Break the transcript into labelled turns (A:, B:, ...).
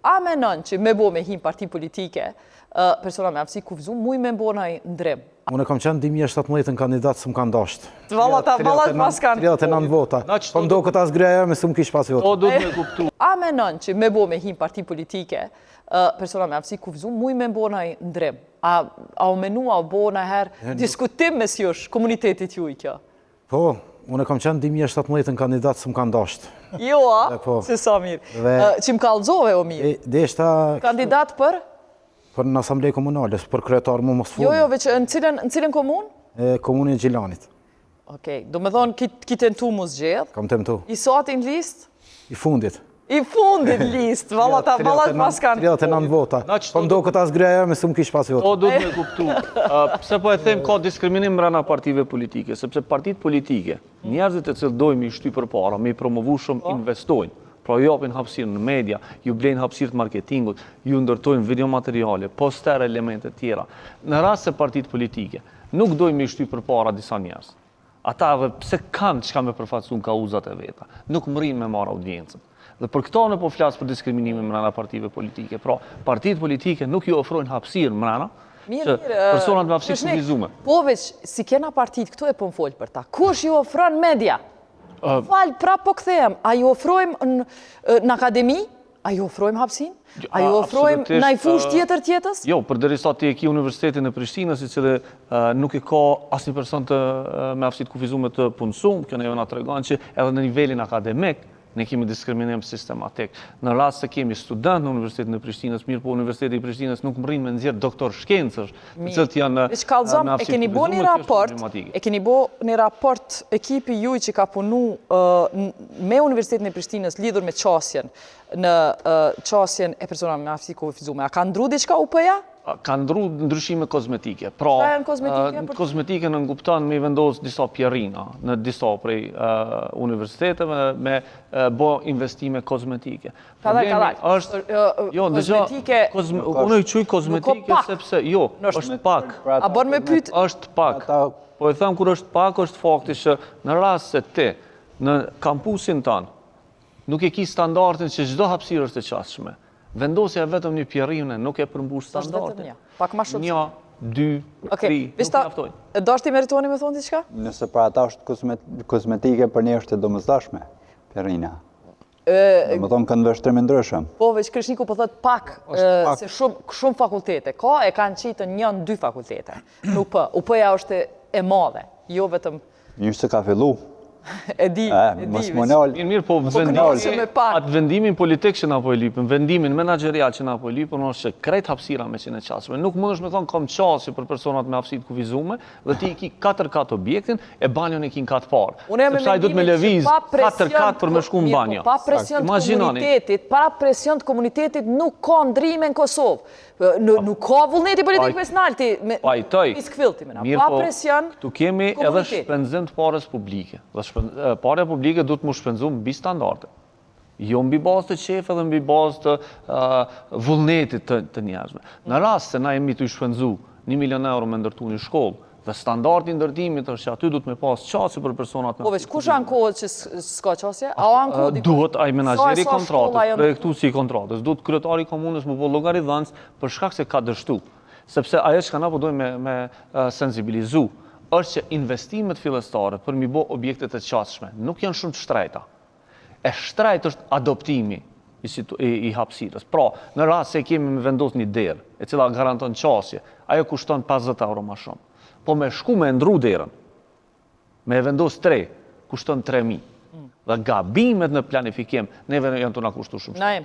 A: A menon që me bo me him parti politike, persona me aftësi kufizuar, muj me bo në ndrim?
B: Unë kam qenë 2017 kandidat së më kanë dasht.
A: Vallat pas kanë.
B: 39 vota. Po ndo këta zgreja me së më kish pas vota.
C: Po do të me kuptu.
A: A menon që me bo me him parti politike, persona me aftësi kufizuar, muj me bo në ndrim? A u menua u bo në herë diskutim mes jush, komunitetit ju i kjo?
B: Po, unë kam qenë 2017 kandidat së më kanë dasht.
A: Jo, se sa mirë. Që më kallëzove o mirë. Kandidat për?
B: Për në asamblej komunale, për kryetar më mos fundi.
A: Jo, veç në cilën komunë?
B: Komunin Gjilanit.
A: Okej, do me thonë ki tentu mu zgjedh.
B: Kam tentu.
A: I soti në list?
B: I fundit.
A: I fundit list, vallat pas kanë.
B: 39 vota. Po ndo këta zgreja me së më kish pas vota.
C: Po do të me kuptu. Pse po e them ka diskriminim mbrana partive politike, sepse partit politike, njerëzit e cilë dojmë i shty për para, me i promovu shumë investojnë. Pra ju japin hapësirë në media, ju blejnë hapësirë të marketingut, ju ndërtojnë videomateriale, poster, elementet tjera. Në rast se partit politike, nuk dojmë i shty për para disa njerëz. Ata edhe pse kanë çka me përfaqësuar kauzat e veta, nuk mrin me marrë audiencën. Dhe për këto në po flasë për diskriminimin mrena partive politike. Pra, partitë politike nuk ju ofrojnë hapësirë mrena, që personat me aftësi kufizuar.
A: Po veç, si kena partitë këtu e po më folë për ta. Kush ju ofron media? Falë, prap po këthejem, a ju ofrojmë në akademi? A ju ofrojmë hapsin? A ju ofrojmë në i fush tjetës?
C: Jo, për derisa ti e ki Universitetin e Prishtinës, i cilë nuk i ka asnjë person me aftësi të kufizuar të punësum, kjo ne na tregon që edhe në nivelin akademik, ne kemi diskriminim sistematik. Në rast se kemi student në Universitetin e Prishtinës, mirë po Universiteti i Prishtinës nuk mrin me nxjerr doktor shkencësh, të cilët janë me aftësi
A: e keni bo një raport ekipi juj që ka punu me Universitetin e Prishtinës lidhur me qasjen në qasjen e personave me aftësi kufizuar. A ka ndru diçka UP-ja?
C: Ka ndru ndryshime kozmetike. Pra, kozmetike në nënkupton me i vendos disa pjerina në disa prej universiteteve me bo investime kozmetike.
A: Kadaj.
C: Jo, unë i quj kozmetike sepse, jo, është pak.
A: A bon me pyet?
C: është pak. Po e them kur është pak, është fakti që në rast se ti në kampusin tanë nuk e ki standardin që çdo hapësirë është e qasshme. Vendosja vetëm një pjerine nuk e përmbush standardin.
A: Pak ma shumë.
C: 1, 2, 3, nuk mjaftojnë.
A: Do është i meritoni me thonë diçka?
D: Nëse për ata është kozmetike, për ne është e domosdoshme, pjerina. Më thonë kanë vështrime ndryshëm.
A: Po, veç Krishniku po thot pak, se shumë fakultete. Ka e kanë qitë 1-2 fakultete. Në UP. UP-ja është e madhe, jo vetëm...
D: Një se ka fillu.
A: E di.
C: Mirë, po atë vendimin politik që na po e lipën, vendimin menaxherial që na po e lipën, është që krejt hapësira me qenë qasshme. Nuk mundesh me thonë kam qasje për personat me aftësi të kufizuar, dhe ti i ki 4 objektin, e banjon e kin 4 parë. Sepse ai duhet me lëviz 4 për me shku në banjo.
A: Pa presion të komunitetit nuk ka ndrime në Kosovë. Nuk ka vullneti politik personal ti me iskfilti me na. Pa presion
C: tu kemi edhe shpenzim të parës publike. Pare publike duhet mu shpenzu mbi standarde. Jo mbi bazë të qefe dhe mbi bazë të vullnetit të njerëzve. Në rast se na jemi të shpenzu 1 milion euro me ndërtu një shkollë, dhe standardi ndërtimit është që aty duhet me pas qasje për personat me...
A: Po veç, kush ankohet që s'ka qasje? A o ankohet?
C: Duhet ai menaxheri kontratës, projektuesi i kontratës, duhet kryetari komunës më bo llogaridhënës për shkak se ka dështu. Sepse ajo që na po dojmë me sensibilizu, është që investimet fillestare për mi bo objektet e qasshme nuk janë shumë të shtrejta. E shtrejt është adoptimi i hapësirës. Pra, në rast se kemi me vendos një derë, e cila garanton qasje, ajo kushton 50 euro ma shumë. Po me shku me ndru derën, me vendos 3, kushton 3.000. Dhe gabimet në planifikim, neve janë të na kushtu shumë shumë.